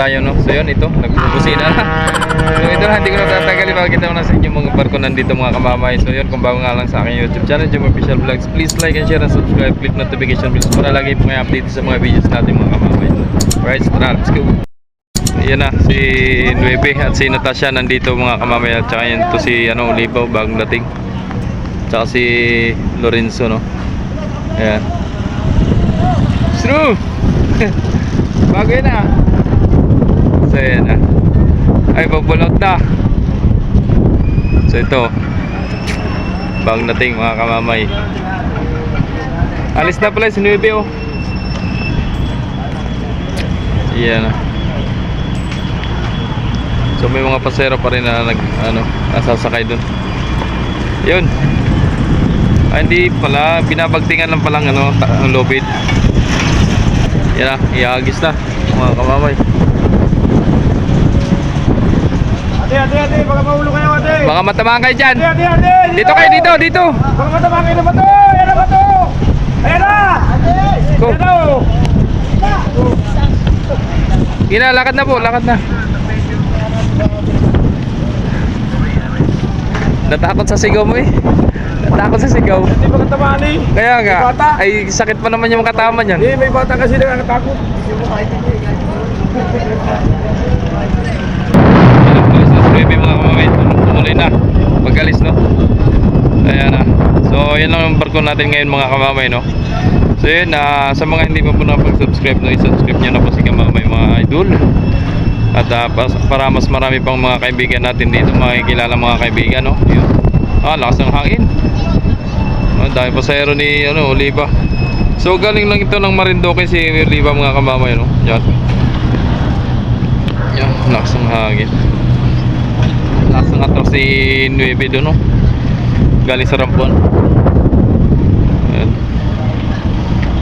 tayo, no? So yun, ito, nagbubusina na. So ito na, hindi ko na tatagalin. Pakikita ko na sa inyo mga barko nandito mga kamamay. So yun, kung bago nga lang sa aking YouTube channel, Jim Official Vlogs, please like and share and subscribe. Click notification bells para lagi po kayo update sa mga videos natin mga kamamay. Alright, tara, let's go. Yan na, si Nuebe at si Natasha nandito mga kamamay. At saka yan to si Olivo, bagong dating. Tsaka si Lorenzo, no? Ayan. True! Bago yun ah. So yan ah. Ay, babulot na. So ito, bagong dating mga kamamay. Alis na pala si Nuebe, oh. Yan ah. So may mga pasero pa rin na nasasakay dun. Yun. Ay, hindi pala, binabagtingan lang palang ang lobid. Yan na, iagis na mga kamamay. Ate, baka mahulog kayo ate. Baka matamaan kayo dyan. Ate. Dito kayo, dito. Baka matamaan kayo na ba to? Ayan na ba to? Ayan na! Go. Ayan na! Gina, lakad na po, lakad na. Natakot sa sigaw mo eh. Natakot sa sigaw. Hindi ba katamaan eh? Kaya nga, May bata. ay sakit pa naman yung katama niyan. May bata kasi nakakatakot. Alis na si Baby mga kamamay. Tumuloy na. Pag-alis, no? Ayan na. So, yan lang yung barko natin ngayon mga kamamay, no? So, yun, sa mga hindi pa po nakapag-subscribe, no, i-subscribe nyo na po si kamamay mga idol. At para mas marami pang mga kaibigan natin dito, makikilala mga kaibigan, no? Yun. Lakas ng hangin. Dahil pasahero ni Oliva. So galing lang ito ng Marinduque si Oliva mga kamamay, no? Yan. Yan, lakas ng hangin. Lakas ng atras si Nuebe doon, no? Galing sa Rampuan. Yan.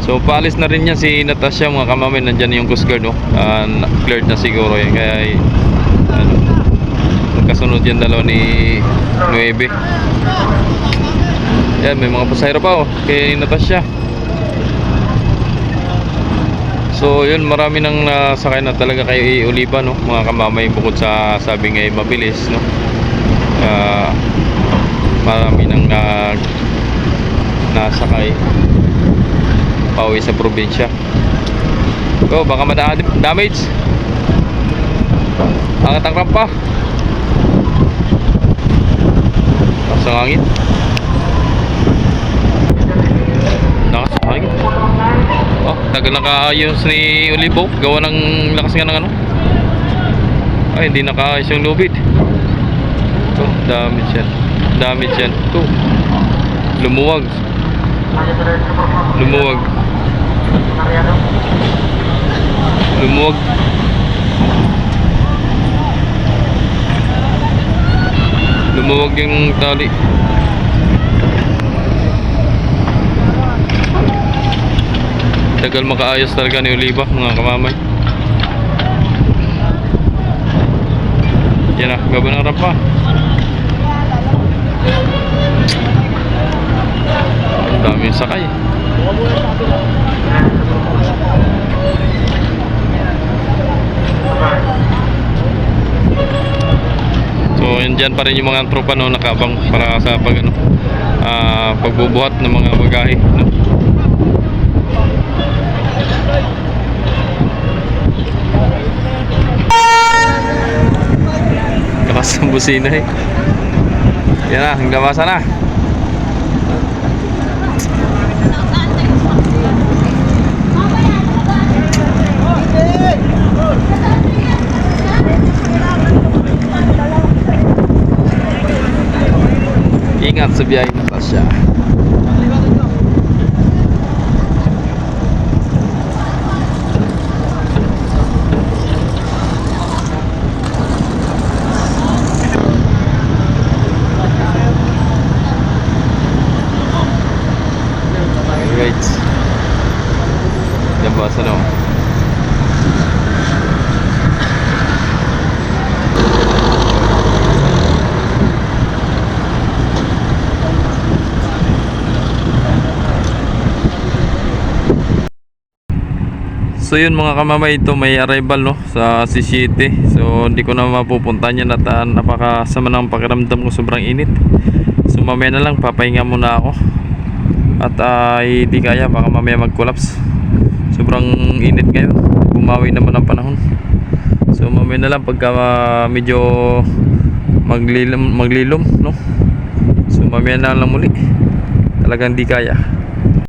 So paalis na rin yan si Natasha mga kamamay. Nandyan yung Coast Guard, no? Cleared na siguro yan. Kaya kasunod yan dalawa ni Nuebe. Yan, may mga pasahero pa, oh, kay Natasha. So yun, marami nang nasakay na talaga kay Oliva, no, mga kamamay. Bukod sa sabi nga mabilis, no, marami nang nasakay pauwi sa probinsya. So baka damage. Angat ang rampa. Lakas ng hangin. Lakas ng hangin. Oh, tagal nakaayos ni Olivo. Gawa ng lakas nga ng ay, hindi nakaayos yung lubid. Ito, damage yan. Ito, lumuwag. Lumuwag yung tali. Tagal makaayos talaga ni Oliva mga kamamay. Yan na, gaba ng rampa. Ang dami yung sakay. So yun, dyan pa rin yung mga tropa, no, nakabang para sa pagbubuhat ng mga bagahe, no? Lakas ng busina eh. Yan na, hanggang masa na. Ingat sa biyahe, Natasha. Right. Yan ba sa no? So yun mga kamamay, ito may arrival no sa City. So hindi ko na mapupuntahan yan at napakasama ng pakiramdam ko, sobrang init. So mamaya na lang papahinga muna ako. At hindi kaya, baka mamaya mag-collapse. Sobrang init ngayon. Bumawi naman ang panahon. So mamaya na lang pagka medyo maglilom no. So mamaya na lang muli. Talagang di kaya.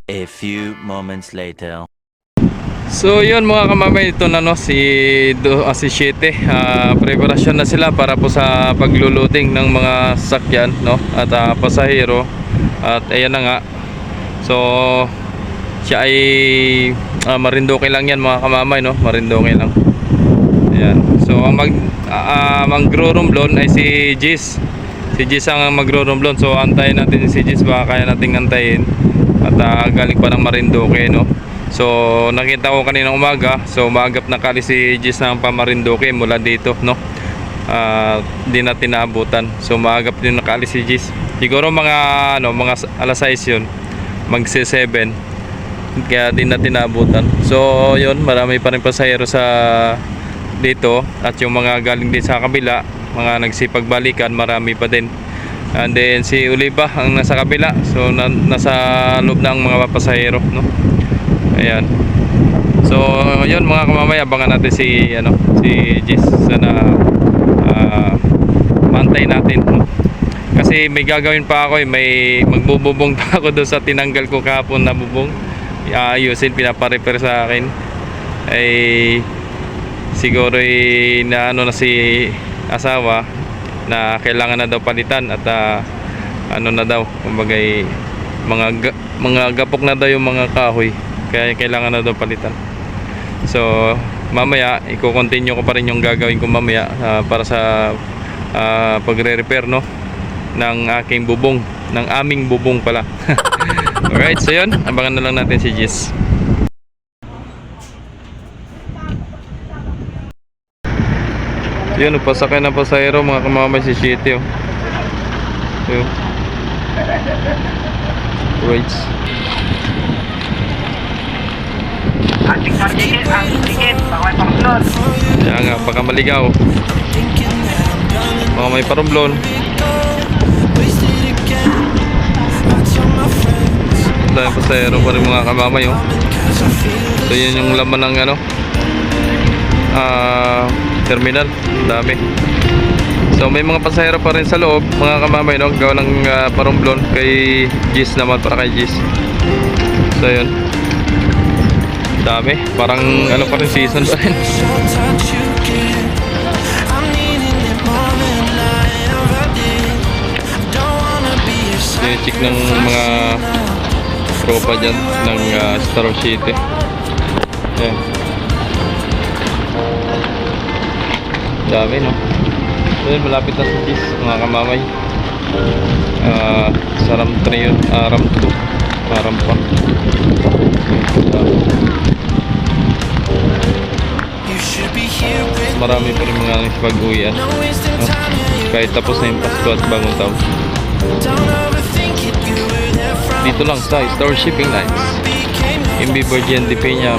A few moments later. So yun mga kamamay, ito na no si Siete. Preparasyon na sila para po sa pagluluting ng mga sasakyan no at pasahero. At ayan na nga. So siya ay Marinduque lang yan mga kamamay no, Marinduque lang. Ayan. So ang magro-romblon ay si Gis. Si Gis ang magro-romblon. So antayin natin si Gis, baka kaya nating antayin. At galing pa ng Marinduque no. So nakita ko kaninang umaga, so maagap na kali si Gis ng Marinduque mula dito no. Di natin naabutan. So maagap din nakali si Gis. Siguro mga mga alas 6 yun, magse 7, kaya di natin naabutan. So yun, marami pa rin pasahero sa dito, at yung mga galing din sa kabila, mga nagsipagbalikan, marami pa din. And then si Oliva ang nasa kabila, so nasa loob ng mga pasahero no. Ayan. So yun mga kamamay, abangan natin si si Gis. Sana maantay natin no? Kasi may gagawin pa ako may magbububong pa ako doon sa tinanggal ko kahapon na bubong. Ayusin, pinaparepair sa akin. Ay siguro na na si asawa na kailangan na daw palitan at na daw, kumbaga mga gapok na daw yung mga kahoy, kaya kailangan na daw palitan. So mamaya i-continue ko pa rin yung gagawin ko mamaya para sa pagre-repair no ng aking bubong, ng aming bubong pala. Alright, so yun, abangan na lang natin si Gis. Yun, pasakay na pasahero mga kamamay si City oh. So, right. Ang ticket, baka may pangulot. Kaya nga, baka maligaw. Baka may parumblon. Dahil pasahero pa rin mga kamamay oh. So yun yung laman ng terminal, dami. So may mga pasahero pa rin sa loob mga kamamay no, gawa ng parumblon kay Gis naman, para kay Gis. So yun, dami, parang pa rin, season pa rin. So yung check ng mga tropa dyan ng Star City. Ayan, dami no. Ayan, malapit na sa Gis mga kamamay. Sa RAM 3 yun, RAM 2, RAM pa. Marami pa rin mga pag-uwian no? Kahit tapos na yung Pasko at bagong taon. Dito lang sa Star Shipping Lines, MB Virgen de Peña,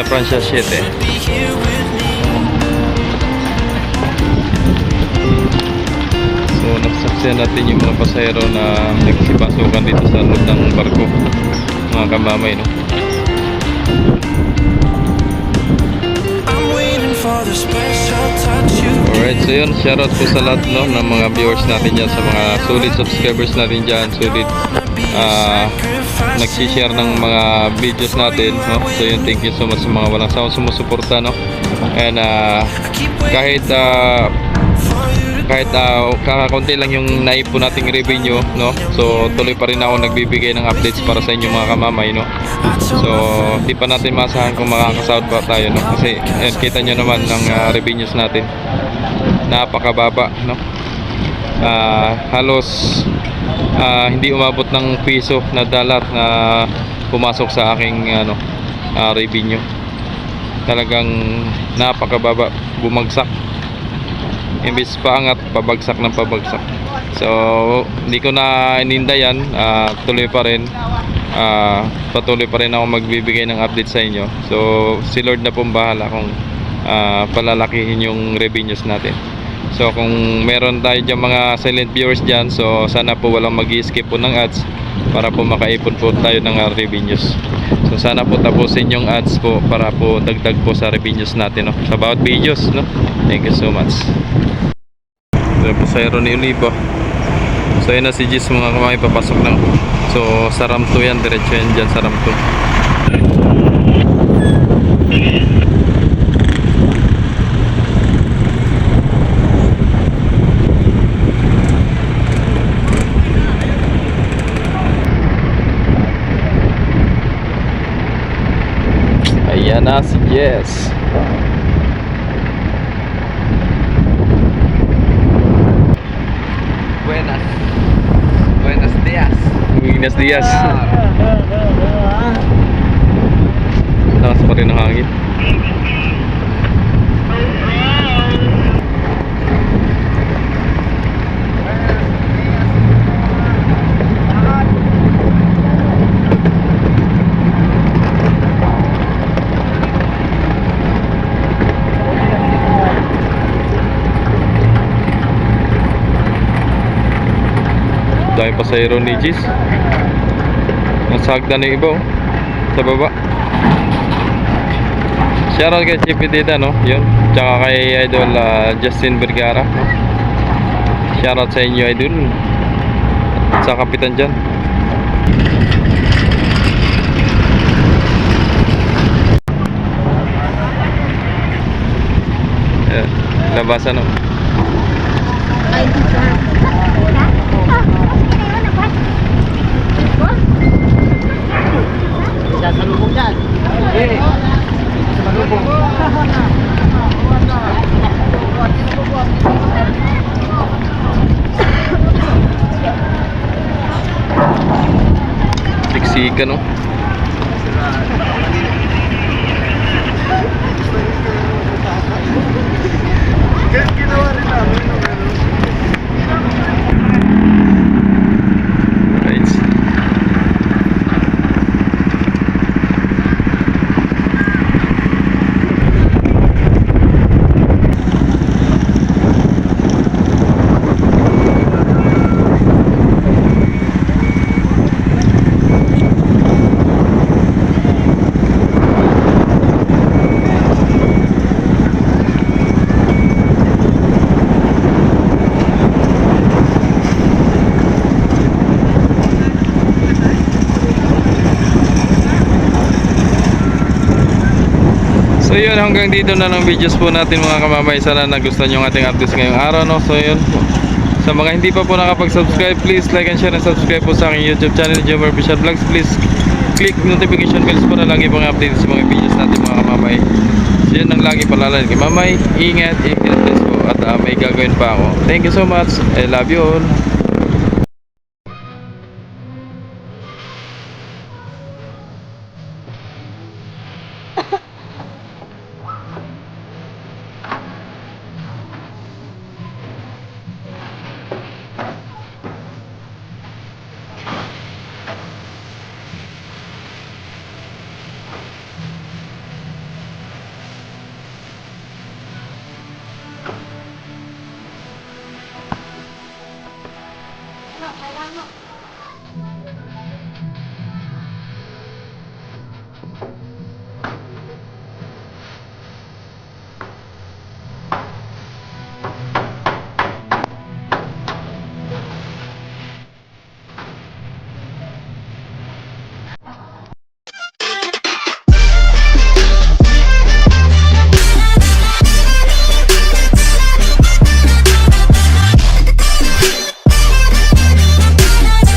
Francia 7. So nasaksihan natin yung mga pasahero na nagsipasukan dito sa loob ng barko mga kamamay no. Alright, so yun, shoutout po sa lahat no, ng mga viewers natin dyan, sa mga solid subscribers natin dyan, solid nagsishare ng mga videos natin no? So yun, thank you so much sa mga walang sawang sumusuporta no? And kahit kakakunti lang yung naipon nating revenue no, so tuloy pa rin ako nagbibigay ng updates para sa inyo mga kamamay no. So di pa natin masahan kung makakasahod pa tayo no, kasi kita nyo naman ng revenues natin, napakababa no. Halos hindi umabot ng piso na dalat na pumasok sa aking revenue. Talagang napakababa, bumagsak. Imbis paangat, pabagsak ng pabagsak. So hindi ko na ininda yan, tuloy pa rin. patuloy pa rin ako magbibigay ng update sa inyo. So si Lord na pong bahala kung palalakihin yung revenues natin. So kung meron tayo dyan mga silent viewers dyan, so sana po walang mag-skip po ng ads para po makaipon po tayo ng revenues. So sana po tapusin yung ads po para po dagdag po sa revenues natin, no? Sa bawat videos, no? Thank you so much. So po sa Aaron Olivo. So yun na si Gis mga kamay, papasok lang. So sa RAM 2 yan, diretso yan dyan sa RAM 2. Ayan na si Jess. Buenas. Buenos días. Buenos días. Lakas pa rin ang hangin. Dahil pasahero ni Gis. Nasa hagdan na yung iba, oh. Sa baba. Shoutout kay Chippy Tita, no? Yun. Tsaka kay Idol Justin Vergara, no? Shoutout sa inyo, Idol. At sa kapitan dyan. Labasan, no? Salubong yan. Okay. Salubong. Siksika, no? Ginawa rin namin. Right. So yun, hanggang dito na ng videos po natin mga kamamay. Sana nagustuhan yung ating updates ngayong araw, no? So yun po. Sa mga hindi pa po nakapag-subscribe, please like and share and subscribe po sa aking YouTube channel, Jomar Official Vlogs. Please click notification bells para lagi pong update sa mga videos natin mga kamamay. So yun ang lagi palalan kay mamay. Ingat, ingat please po. At may gagawin pa ako. Thank you so much. I love you all. Kailangan